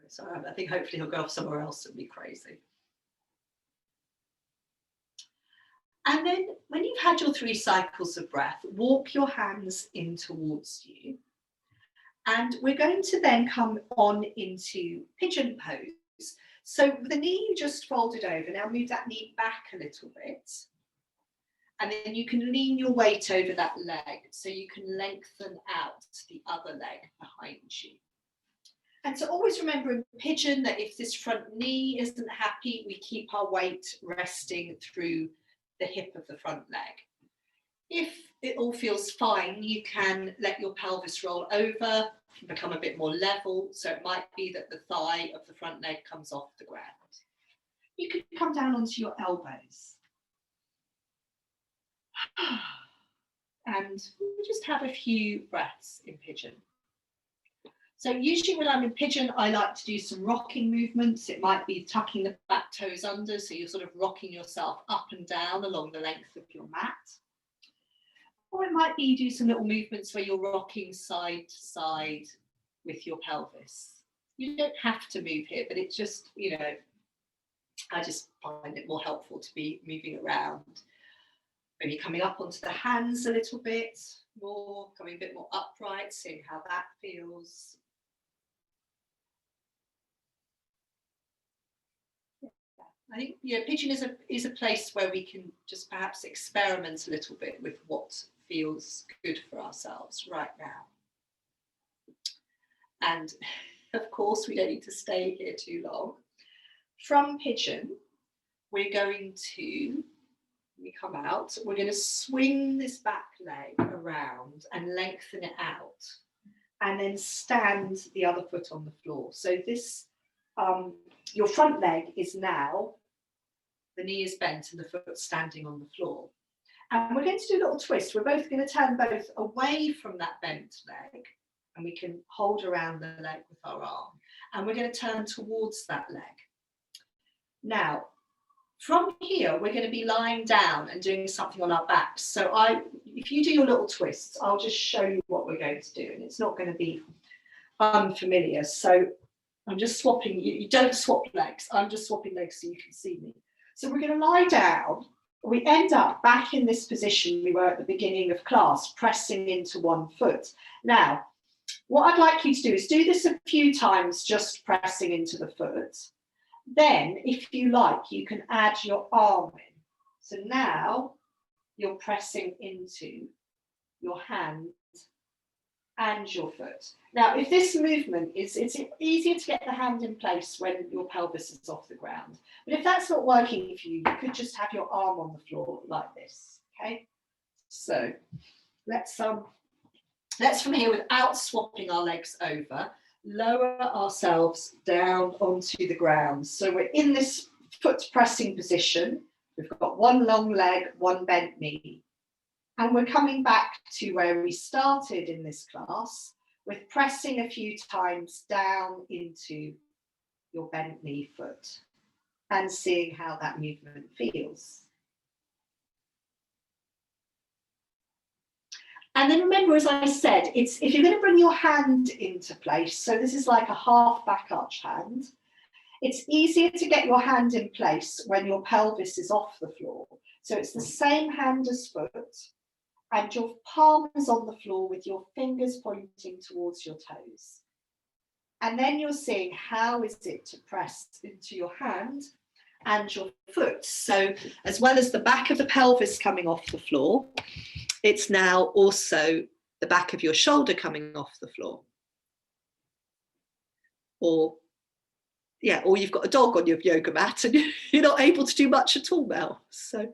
Sorry, I think hopefully he'll go off somewhere else and be crazy. And then when you've had your 3 cycles of breath, walk your hands in towards you. And we're going to then come on into pigeon pose. So the knee you just folded over, now move that knee back a little bit. And then you can lean your weight over that leg so you can lengthen out the other leg behind you. And so always remember in pigeon that if this front knee isn't happy, we keep our weight resting through the hip of the front leg. If it all feels fine, you can let your pelvis roll over, become a bit more level. So it might be that the thigh of the front leg comes off the ground. You can come down onto your elbows. And we'll just have a few breaths in pigeon. So usually when I'm in pigeon, I like to do some rocking movements. It might be tucking the back toes under, so you're sort of rocking yourself up and down along the length of your mat. Or it might be you do some little movements where you're rocking side to side with your pelvis. You don't have to move here, but it's just, you know, I just find it more helpful to be moving around. Maybe coming up onto the hands a little bit more, coming a bit more upright, seeing how that feels. I think pigeon is a place where we can just perhaps experiment a little bit with what feels good for ourselves right now. And of course, we don't need to stay here too long. From pigeon, we're going to, when we come out, we're going to swing this back leg around and lengthen it out, and then stand the other foot on the floor. So this, your front leg is now, the knee is bent and the foot standing on the floor. And we're going to do a little twist. We're both going to turn both away from that bent leg, and we can hold around the leg with our arm. And we're going to turn towards that leg. Now, from here, we're going to be lying down and doing something on our backs. So if you do your little twists, I'll just show you what we're going to do. And it's not going to be unfamiliar. So I'm just swapping, you don't swap legs. I'm just swapping legs so you can see me. So we're going to lie down. We end up back in this position we were at the beginning of class, pressing into one foot. Now, what I'd like you to do is do this a few times, just pressing into the foot. Then, if you like, you can add your arm in. So now you're pressing into your hand and your foot. Now, if this movement it's easier to get the hand in place when your pelvis is off the ground. But if that's not working for you, you could just have your arm on the floor like this. Okay. So let's from here, without swapping our legs over, lower ourselves down onto the ground. So we're in this foot pressing position. We've got one long leg, one bent knee. And we're coming back to where we started in this class with pressing a few times down into your bent knee foot and seeing how that movement feels. And then remember, as I said, if you're going to bring your hand into place, so this is like a half back arch hand, it's easier to get your hand in place when your pelvis is off the floor. So it's the same hand as foot, and your palm is on the floor with your fingers pointing towards your toes. And then you're seeing how is it to press into your hand and your foot. So as well as the back of the pelvis coming off the floor, it's now also the back of your shoulder coming off the floor. Or you've got a dog on your yoga mat and you're not able to do much at all now. So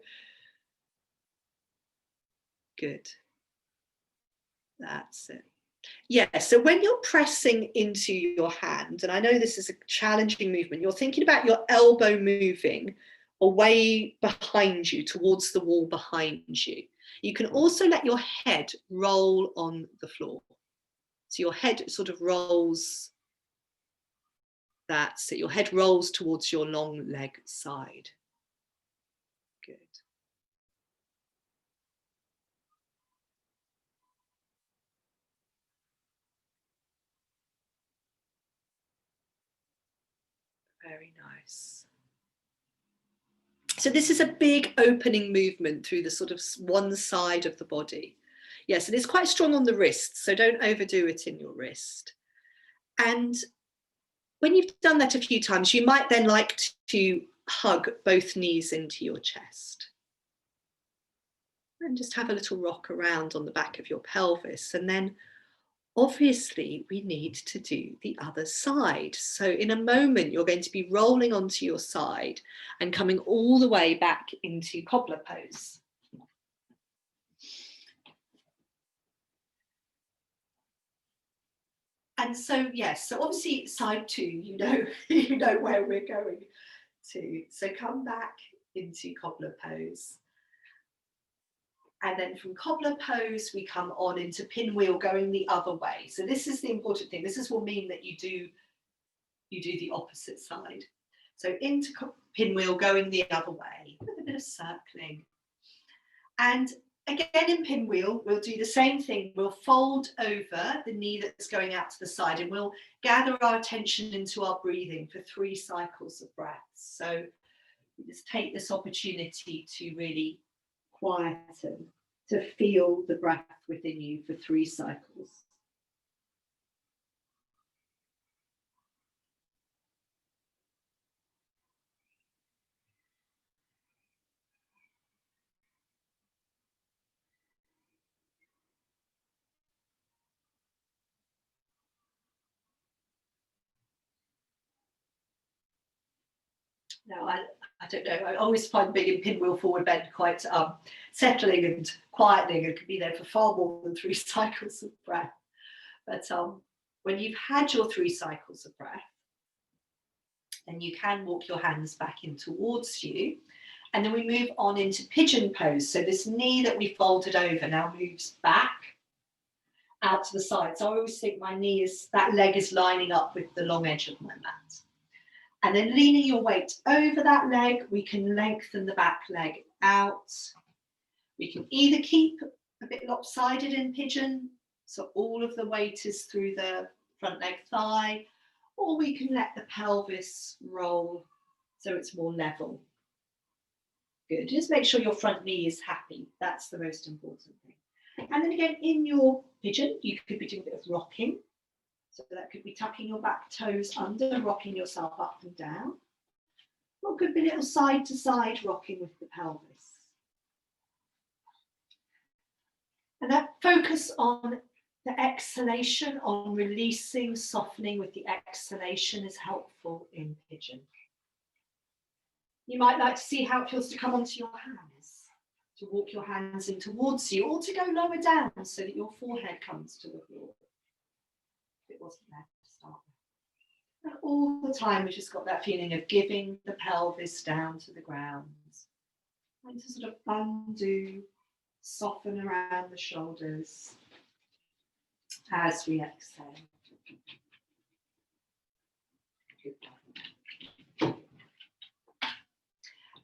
good. That's it. Yeah, so when you're pressing into your hand, and I know this is a challenging movement, you're thinking about your elbow moving away behind you, towards the wall behind you. You can also let your head roll on the floor. So your head sort of rolls, that's it, your head rolls towards your long leg side. Good. Very nice. So this is a big opening movement through the sort of one side of the body. Yes, and it's quite strong on the wrist, so don't overdo it in your wrist. And when you've done that a few times, you might then like to hug both knees into your chest. And just have a little rock around on the back of your pelvis. And then obviously we need to do the other side. So in a moment, you're going to be rolling onto your side and coming all the way back into cobbler pose. And so, yes, so obviously side 2, you know where we're going to. So come back into cobbler pose. And then from cobbler pose, we come on into pinwheel going the other way. So this is the important thing. This will mean that you do the opposite side. So into pinwheel going the other way with a bit of circling. And again in pinwheel, we'll do the same thing. We'll fold over the knee that's going out to the side and we'll gather our attention into our breathing for 3 cycles of breath. So just take this opportunity to really quieten, to feel the breath within you for 3 cycles. Now, I don't know, I always find being in pinwheel forward bend quite settling and quietening, and can be there for far more than 3 cycles of breath. But when you've had your 3 cycles of breath, then you can walk your hands back in towards you. And then we move on into pigeon pose. So this knee that we folded over now moves back out to the side. So I always think my knee is, that leg is lining up with the long edge of my mat. And then leaning your weight over that leg, we can lengthen the back leg out. We can either keep a bit lopsided in pigeon, so all of the weight is through the front leg thigh, or we can let the pelvis roll so it's more level. Good, just make sure your front knee is happy. That's the most important thing. And then again, in your pigeon, you could be doing a bit of rocking. So that could be tucking your back toes under, rocking yourself up and down. Or it could be a little side to side rocking with the pelvis. And that focus on the exhalation, on releasing, softening with the exhalation is helpful in pigeon. You might like to see how it feels to come onto your hands, to walk your hands in towards you, or to go lower down so that your forehead comes to the floor. It wasn't there to start with. And all the time we've just got that feeling of giving the pelvis down to the ground. And to sort of undo, soften around the shoulders as we exhale.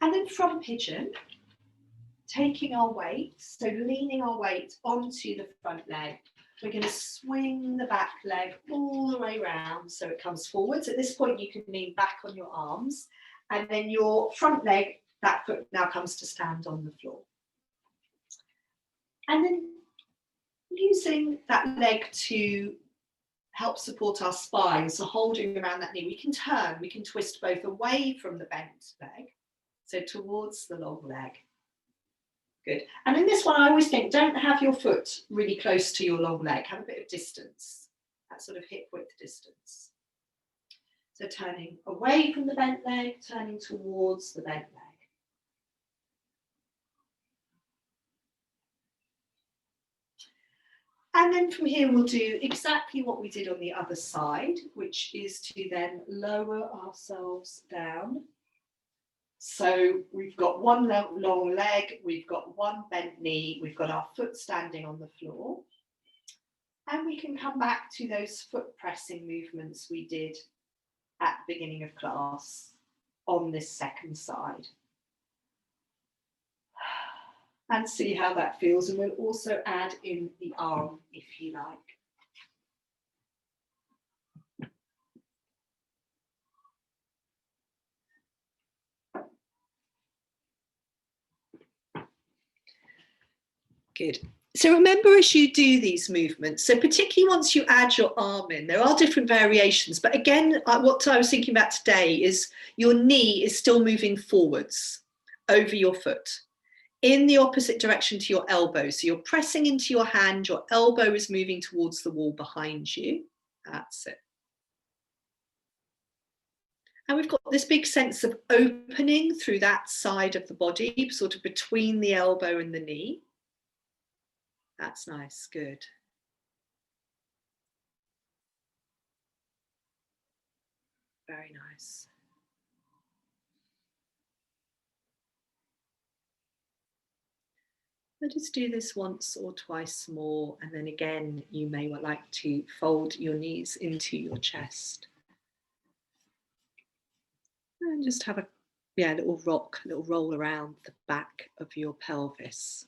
And then from pigeon, taking our weight, so leaning our weight onto the front leg. We're going to swing the back leg all the way round so it comes forwards. At this point, you can lean back on your arms, and then your front leg, that foot now comes to stand on the floor. And then using that leg to help support our spine, so holding around that knee, we can turn, we can twist both away from the bent leg, so towards the long leg. Good. And in this one, I always think, don't have your foot really close to your long leg, have a bit of distance, that sort of hip width distance. So turning away from the bent leg, turning towards the bent leg. And then from here, we'll do exactly what we did on the other side, which is to then lower ourselves down. So we've got one long leg, we've got one bent knee, we've got our foot standing on the floor. And we can come back to those foot pressing movements we did at the beginning of class on this second side. And see how that feels. And we'll also add in the arm if you like. Good. So remember, as you do these movements, so particularly once you add your arm in, there are different variations. But again, what I was thinking about today is your knee is still moving forwards over your foot in the opposite direction to your elbow. So you're pressing into your hand, your elbow is moving towards the wall behind you. That's it. And we've got this big sense of opening through that side of the body, sort of between the elbow and the knee. That's nice, good. Very nice. Let us do this once or twice more, and then again, you may like to fold your knees into your chest. And just have a little rock, a little roll around the back of your pelvis.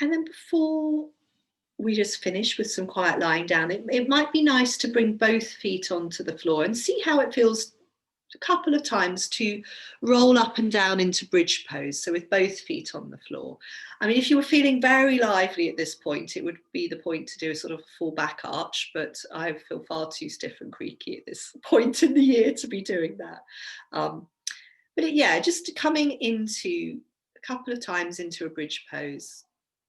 And then before we just finish with some quiet lying down, it might be nice to bring both feet onto the floor and see how it feels a couple of times to roll up and down into bridge pose, so with both feet on the floor. I mean, if you were feeling very lively at this point, it would be the point to do a sort of full back arch, but I feel far too stiff and creaky at this point in the year to be doing that. But yeah, just coming into a couple of times into a bridge pose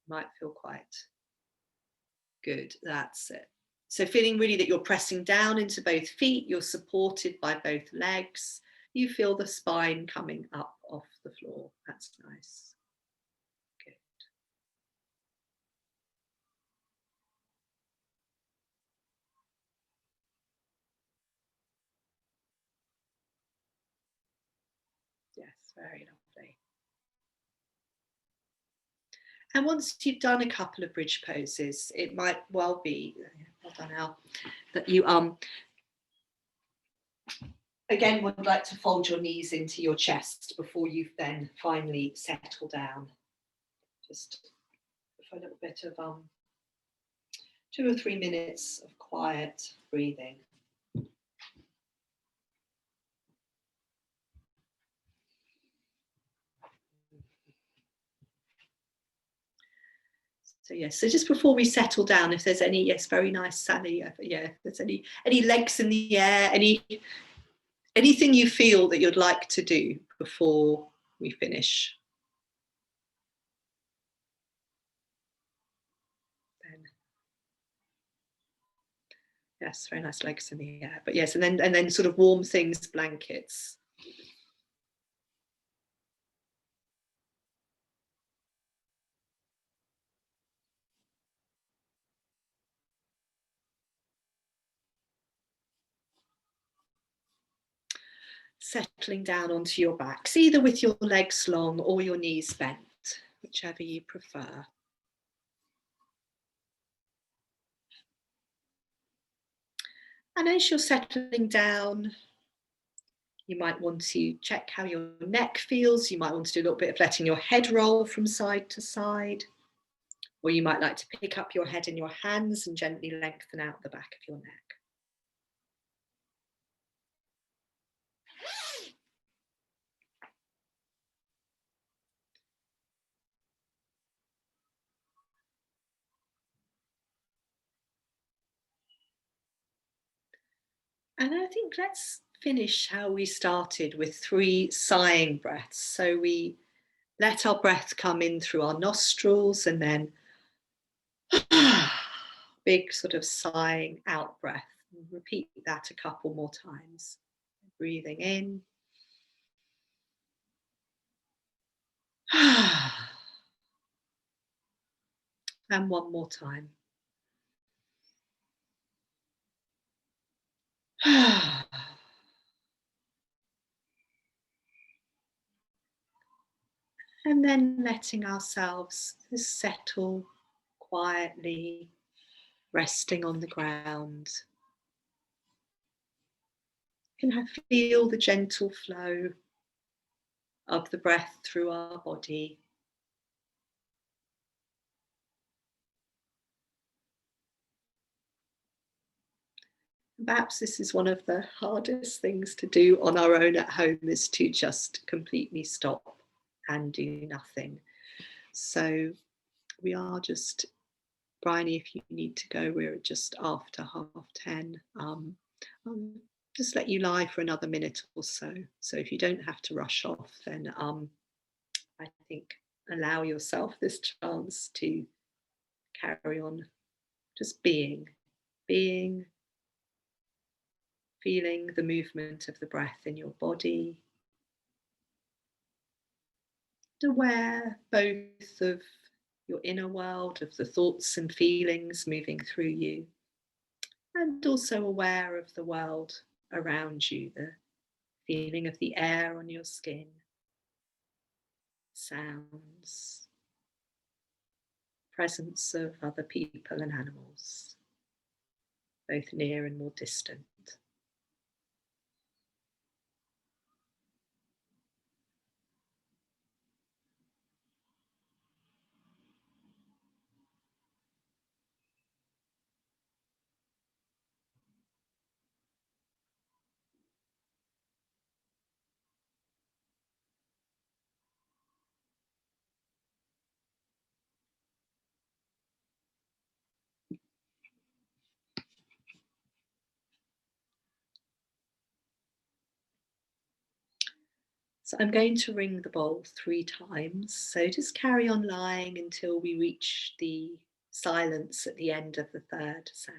might feel quite good. That's it. So feeling really that you're pressing down into both feet, you're supported by both legs, you feel the spine coming up off the floor. That's nice. Good. Yes, very lovely. And once you've done a couple of bridge poses, it might well be, well done Al, that you again would like to fold your knees into your chest before you've then finally settle down. Just for a little bit of 2 or 3 minutes of quiet breathing. So yes, so just before we settle down, if there's any, yes, very nice, Sally. Yeah, if there's any legs in the air, anything you feel that you'd like to do before we finish. Then, yes, very nice legs in the air. But yes, and then sort of warm things, blankets. Settling down onto your backs, either with your legs long or your knees bent, whichever you prefer. And as you're settling down, you might want to check how your neck feels. You might want to do a little bit of letting your head roll from side to side. Or you might like to pick up your head in your hands and gently lengthen out the back of your neck. And I think let's finish how we started with 3 sighing breaths. So we let our breath come in through our nostrils and then big sort of sighing out breath. Repeat that a couple more times. Breathing in. And one more time. And then letting ourselves just settle quietly, resting on the ground. You can feel the gentle flow of the breath through our body. Perhaps this is one of the hardest things to do on our own at home, is to just completely stop and do nothing. So we are just, Bryony, if you need to go, we're just after 10:30. I'll just let you lie for another minute or so. So if you don't have to rush off, then I think allow yourself this chance to carry on just being, feeling the movement of the breath in your body, aware both of your inner world, of the thoughts and feelings moving through you, and also aware of the world around you, the feeling of the air on your skin, sounds, presence of other people and animals, both near and more distant. So I'm going to ring the bowl 3 times. So just carry on lying until we reach the silence at the end of the 3rd sound.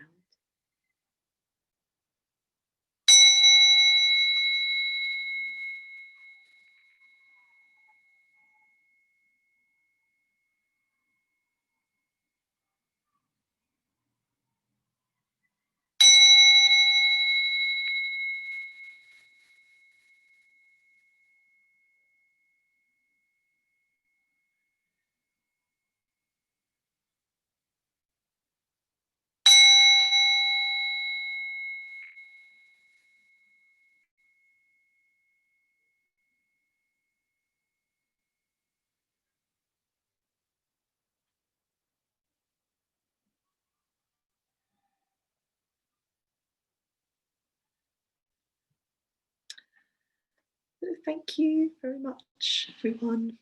Thank you very much, everyone.